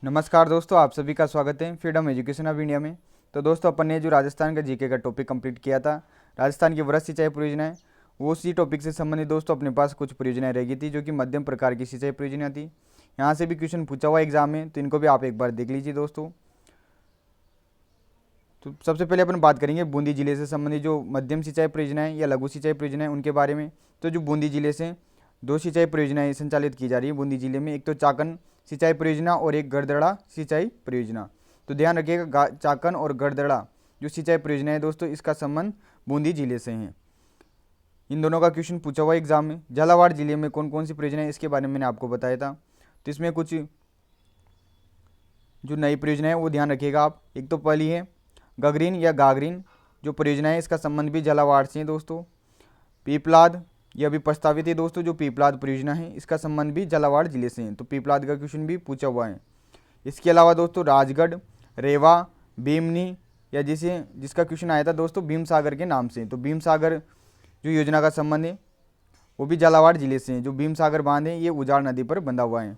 नमस्कार दोस्तों, आप सभी का स्वागत है फ्रीडम एजुकेशन ऑफ इंडिया में। तो दोस्तों, अपन ने जो राजस्थान का जीके का टॉपिक कंप्लीट किया था, राजस्थान की वृहद सिंचाई परियोजनाएं, वो उसी टॉपिक से संबंधित दोस्तों अपने पास कुछ परियोजनाएं रह गई थी जो कि मध्यम प्रकार की सिंचाई परियोजना थी। यहाँ से भी क्वेश्चन पूछा हुआ एग्जाम में, तो इनको भी आप एक बार देख लीजिए दोस्तों। तो सबसे पहले अपन बात करेंगे बूंदी जिले से संबंधित जो मध्यम सिंचाई परियोजनाएं या लघु सिंचाई परियोजनाएं उनके बारे में। तो जो बूंदी जिले से दो सिंचाई परियोजनाएं संचालित की जा रही है बूंदी जिले में, एक तो चाकन सिंचाई परियोजना और एक गड़दड़ा सिंचाई परियोजना। तो ध्यान रखिएगा, चाकन और गड़दड़ा जो सिंचाई परियोजना है दोस्तों, इसका संबंध बूंदी जिले से है। इन दोनों का क्वेश्चन पूछा हुआ एग्जाम में। झालावाड़ जिले में कौन कौन सी परियोजना है इसके बारे में मैंने आपको बताया था। तो इसमें कुछ जो नई परियोजना है वो ध्यान रखिएगा आप। एक तो पहली है गगरीन या गागरीन जो परियोजना है, इसका संबंध भी झालावाड़ से है दोस्तों। पीपलाद, ये अभी प्रस्तावित है दोस्तों, जो पीपलाद परियोजना है इसका संबंध भी झालावाड़ जिले से है। तो पीपलाद का क्वेश्चन भी पूछा हुआ है। इसके अलावा दोस्तों राजगढ़, रेवा, भीमनी या जिसका क्वेश्चन आया था दोस्तों भीम सागर के नाम से, तो भीम सागर जो योजना का संबंध है वो भी झालावाड़ जिले से है। जो भीम सागर बांध है ये उजाड़ नदी पर बंधा हुआ है।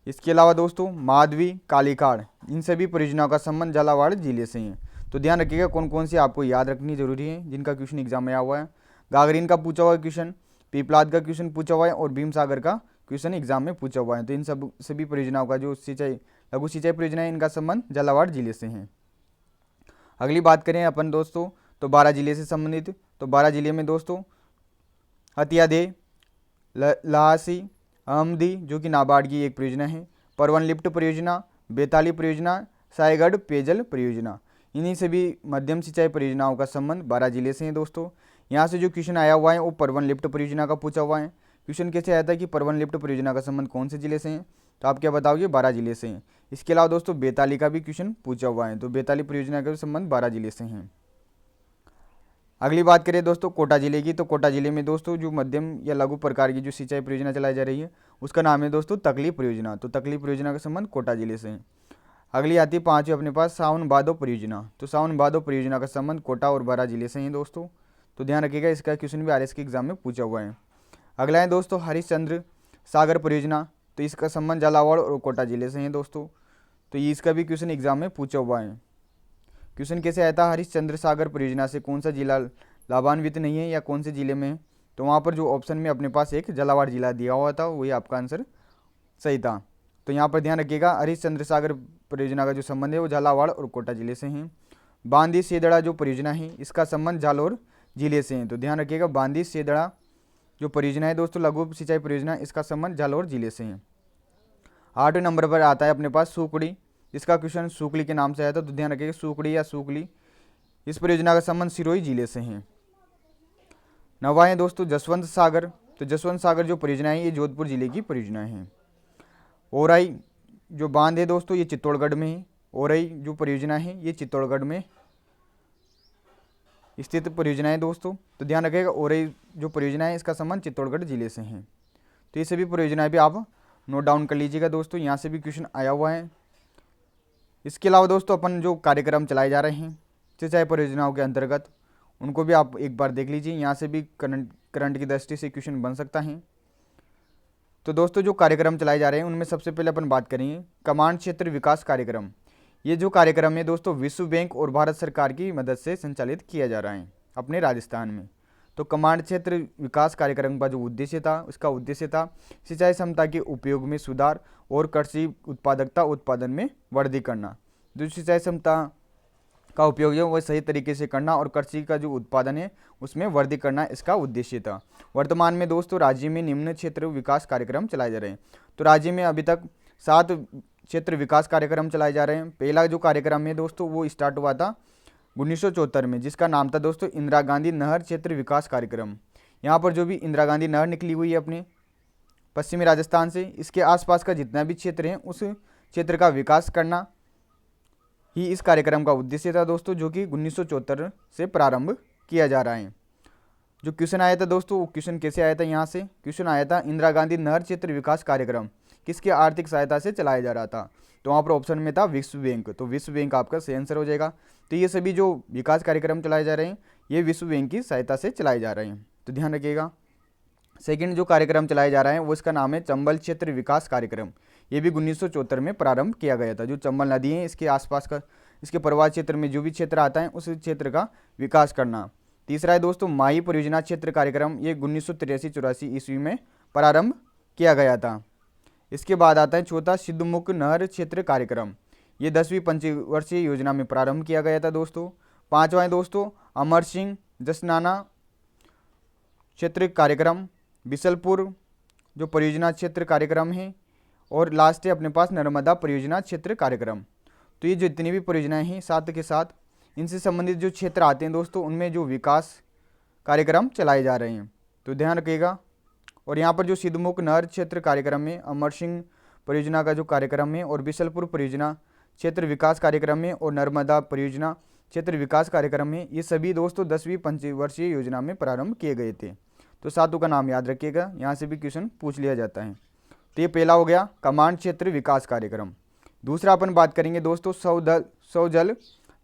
इसके अलावा दोस्तों माधवी, कालीखाड़, इन सभी परियोजनाओं का संबंध झालावाड़ जिले से है। तो ध्यान रखिएगा कौन कौन सी आपको याद रखनी जरूरी है जिनका क्वेश्चन एग्जाम में आया हुआ है। गागरीन का पूछा हुआ है क्वेश्चन, पीपलाद का क्वेश्चन पूछा हुआ है और भीम सागर का क्वेश्चन एग्जाम में पूछा हुआ है। तो इन सभी परियोजनाओं का जो सिंचाई लघु सिंचाई परियोजना है इनका संबंध झालावाड़ जिले से है। अगली बात करें अपन दोस्तों तो बारह जिले से संबंधित। तो बारह जिले में दोस्तों हथियादे, लहासी, अहमदी जो कि नाबार्ड की एक परियोजना है, परवन लिफ्ट परियोजना, बेताली परियोजना, सायगढ़ पेयजल परियोजना, इन्हीं सभी मध्यम सिंचाई परियोजनाओं का संबंध बारह जिले से है दोस्तों। यहाँ से जो क्वेश्चन आया हुआ है वो परवन लिफ्ट परियोजना का पूछा हुआ है। क्वेश्चन कैसे आया था कि परवन लिफ्ट परियोजना का संबंध कौन से जिले से है, तो आप क्या बताओगे, बारह जिले से हैं। इसके अलावा दोस्तों बेताली का भी क्वेश्चन पूछा हुआ है, तो बेताली परियोजना का संबंध बारह जिले से हैं। अगली बात करें दोस्तों कोटा जिले की। तो कोटा जिले में दोस्तों जो मध्यम या लघु प्रकार की जो सिंचाई परियोजना चलाई जा रही है उसका नाम है दोस्तों तकली परियोजना। तो तकली परियोजना का संबंध कोटा जिले से है। अगली आती है पांचवी अपने पास सावन भादो परियोजना। तो सावन भादो परियोजना का संबंध कोटा और बारह जिले से है दोस्तों। तो ध्यान रखिएगा, इसका क्वेश्चन भी आरएस के एग्जाम में पूछा हुआ है। अगला है दोस्तों हरिश्चंद्र सागर परियोजना। तो इसका संबंध झालावाड़ और कोटा जिले से है दोस्तों। तो ये इसका भी क्वेश्चन एग्जाम में पूछा हुआ है। क्वेश्चन कैसे आया था, हरिश्चंद्र सागर परियोजना से कौन सा जिला लाभान्वित नहीं है या कौन से जिले में है, तो वहाँ पर जो ऑप्शन में अपने पास एक झालावाड़ जिला दिया हुआ था वही आपका आंसर सही था। तो यहाँ पर ध्यान रखिएगा हरिश्चंद्र सागर परियोजना का जो संबंध है वो झालावाड़ और कोटा जिले से है। बांदी सेदड़ा जो परियोजना है इसका संबंध जालोर जिले से है। तो ध्यान रखिएगा बांदी सेदड़ा जो परियोजना है दोस्तों लघु सिंचाई परियोजना, इसका संबंध जालोर जिले से है। 8वें नंबर पर आता है अपने पास सुकड़ी, इसका क्वेश्चन सुकली के नाम से आया था। तो ध्यान रखिएगा सुकड़ी या सुकली, इस परियोजना का संबंध सिरोही जिले से है। 9वां है दोस्तों जसवंत सागर। तो जसवंत सागर जो परियोजना है ये जोधपुर जिले की परियोजना है। ओराई जो बांध है दोस्तों ये चित्तौड़गढ़ में है। ओराई जो परियोजना है ये चित्तौड़गढ़ में स्थित परियोजना है दोस्तों। तो ध्यान रखिएगा ओराई जो परियोजना है इसका संबंध चित्तौड़गढ़ जिले से है। तो ये सभी परियोजनाएं भी आप नोट डाउन कर लीजिएगा दोस्तों, यहाँ से भी क्वेश्चन आया हुआ है। इसके अलावा दोस्तों अपन जो कार्यक्रम चलाए जा रहे हैं सिंचाई परियोजनाओं के अंतर्गत उनको भी आप एक बार देख लीजिए, यहाँ से भी करंट की दृष्टि से क्वेश्चन बन सकता है। तो दोस्तों जो कार्यक्रम चलाए जा रहे हैं उनमें सबसे पहले अपन बात करेंगे कमांड क्षेत्र विकास कार्यक्रम। ये जो कार्यक्रम है दोस्तों विश्व बैंक और भारत सरकार की मदद से संचालित किया जा रहा है अपने राजस्थान में। तो कमांड क्षेत्र विकास कार्यक्रम का जो उद्देश्य था उसका उद्देश्य था सिंचाई क्षमता के उपयोग में सुधार और कृषि उत्पादकता उत्पादन में वृद्धि करना। जो सिंचाई क्षमता का उपयोग है वह सही तरीके से करना और कृषि का जो उत्पादन है उसमें वृद्धि करना इसका उद्देश्य था। वर्तमान में दोस्तों राज्य में निम्न क्षेत्र विकास कार्यक्रम चलाए जा रहे हैं। तो राज्य में अभी तक 7 क्षेत्र विकास कार्यक्रम चलाए जा रहे हैं। पहला जो कार्यक्रम है दोस्तों वो स्टार्ट हुआ था 1974 में, जिसका नाम था दोस्तों इंदिरा गांधी नहर क्षेत्र विकास कार्यक्रम। यहाँ पर जो भी इंदिरा गांधी नहर निकली हुई है अपने पश्चिमी राजस्थान से, इसके आसपास का जितना भी क्षेत्र है उस क्षेत्र का विकास करना ही इस कार्यक्रम का उद्देश्य था दोस्तों, जो कि 1974 से प्रारंभ किया जा रहा है। जो क्वेश्चन आया था दोस्तों वो क्वेश्चन कैसे आया था, यहाँ से क्वेश्चन आया था इंदिरा गांधी नहर क्षेत्र विकास कार्यक्रम किसकी आर्थिक सहायता से चलाया जा रहा था, तो वहाँ पर ऑप्शन में था विश्व बैंक। तो विश्व बैंक आपका सही आंसर हो जाएगा। तो ये सभी जो विकास कार्यक्रम चलाए जा रहे हैं ये विश्व बैंक की सहायता से चलाए जा रहे हैं, तो ध्यान रखिएगा। सेकंड जो कार्यक्रम चलाया जा रहा है वो इसका नाम है चंबल क्षेत्र विकास कार्यक्रम। ये भी 1974 में प्रारंभ किया गया था। जो चंबल नदी है इसके आसपास का, इसके प्रवाह क्षेत्र में जो भी क्षेत्र आता है उस क्षेत्र का विकास करना। तीसरा है दोस्तों माही परियोजना क्षेत्र कार्यक्रम, ये 1983-84 ईस्वी में प्रारंभ किया गया था। इसके बाद आता है चौथा सिद्धमुख नहर क्षेत्र कार्यक्रम, ये 10वीं पंचवर्षीय योजना में प्रारंभ किया गया था दोस्तों। पांचवा है दोस्तों अमर सिंह जसनाना क्षेत्र कार्यक्रम, बिसलपुर जो परियोजना क्षेत्र कार्यक्रम है। और लास्ट है अपने पास नर्मदा परियोजना क्षेत्र कार्यक्रम। तो ये जितनी भी परियोजनाएं हैं साथ के साथ इनसे संबंधित जो क्षेत्र आते हैं दोस्तों उनमें जो विकास कार्यक्रम चलाए जा रहे हैं, तो ध्यान रखिएगा। और यहाँ पर जो सिद्धमुख नहर क्षेत्र कार्यक्रम में अमर सिंह परियोजना का जो कार्यक्रम है और बिसलपुर परियोजना क्षेत्र विकास कार्यक्रम में और नर्मदा परियोजना क्षेत्र विकास कार्यक्रम में, ये सभी दोस्तों 10वीं पंचवर्षीय योजना में प्रारंभ किए गए थे। तो सातों का नाम याद रखिएगा, यहाँ से भी क्वेश्चन पूछ लिया जाता है। तो ये पहला हो गया कमांड क्षेत्र विकास कार्यक्रम। दूसरा अपन बात करेंगे दोस्तों सौ जल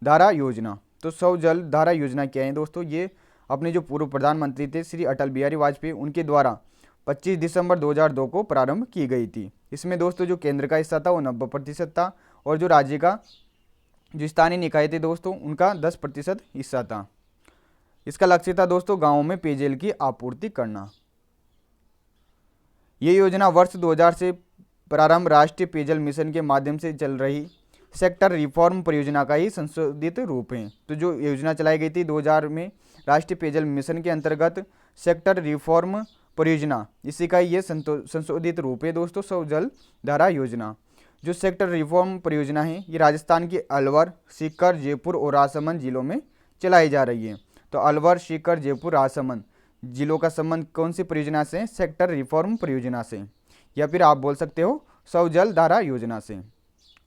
धारा योजना। तो सौ जल धारा योजना क्या है दोस्तों, ये अपने जो पूर्व प्रधानमंत्री थे श्री अटल बिहारी वाजपेयी उनके द्वारा 25 दिसंबर 2002 को प्रारंभ की गई थी। इसमें दोस्तों जो केंद्र का हिस्सा था वो 90% था और जो राज्य का जो स्थानीय निकाय थे दोस्तों उनका 10% हिस्सा था। इसका लक्ष्य था दोस्तों गांवों में पेयजल की आपूर्ति करना। ये योजना वर्ष 2000 से प्रारंभ राष्ट्रीय पेयजल मिशन के माध्यम से चल रही सेक्टर रिफॉर्म परियोजना का ही संशोधित रूप है। तो जो योजना चलाई गई थी 2000 में राष्ट्रीय पेयजल मिशन के अंतर्गत सेक्टर रिफॉर्म परियोजना, इसी का ये संशोधित रूप है दोस्तों सौ जल धारा योजना। जो सेक्टर रिफॉर्म परियोजना है ये राजस्थान के अलवर, सीकर, जयपुर और राजसमंद जिलों में चलाई जा रही है। तो अलवर, सीकर, जयपुर, राजसमंद जिलों का संबंध कौन सी परियोजना से? सेक्टर रिफॉर्म परियोजना से, या फिर आप बोल सकते हो सौ जल धारा योजना से।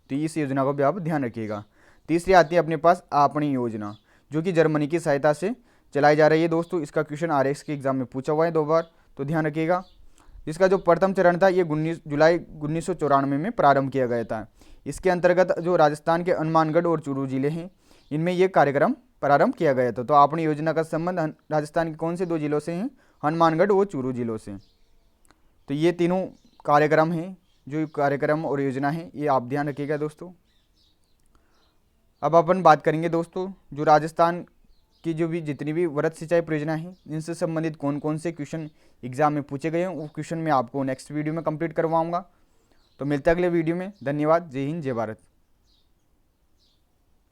तो इस योजना को भी आप ध्यान रखिएगा। तीसरी आती है अपने पास आपणी योजना, जो कि जर्मनी की सहायता से चलाई जा रही है दोस्तों। इसका क्वेश्चन RX के एग्जाम में पूछा हुआ है 2 बार, तो ध्यान रखिएगा। इसका जो प्रथम चरण था ये 19 जुलाई 1994 में प्रारंभ किया गया था। इसके अंतर्गत जो राजस्थान के हनुमानगढ़ और चूरू जिले हैं इनमें ये कार्यक्रम प्रारंभ किया गया था। तो आपणी योजना का संबंध राजस्थान के कौन से 2 जिलों से हैं? हनुमानगढ़ और चूरू जिलों से। तो ये तीनों कार्यक्रम हैं, जो कार्यक्रम और योजना है ये आप ध्यान रखिएगा दोस्तों। अब अपन बात करेंगे दोस्तों जो राजस्थान की जो भी जितनी भी वृहद सिंचाई परियोजना है इनसे संबंधित कौन कौन से क्वेश्चन एग्जाम में पूछे गए हैं वो क्वेश्चन मैं आपको नेक्स्ट वीडियो में कंप्लीट करवाऊंगा। तो मिलते हैं अगले वीडियो में। धन्यवाद। जय हिंद, जय भारत।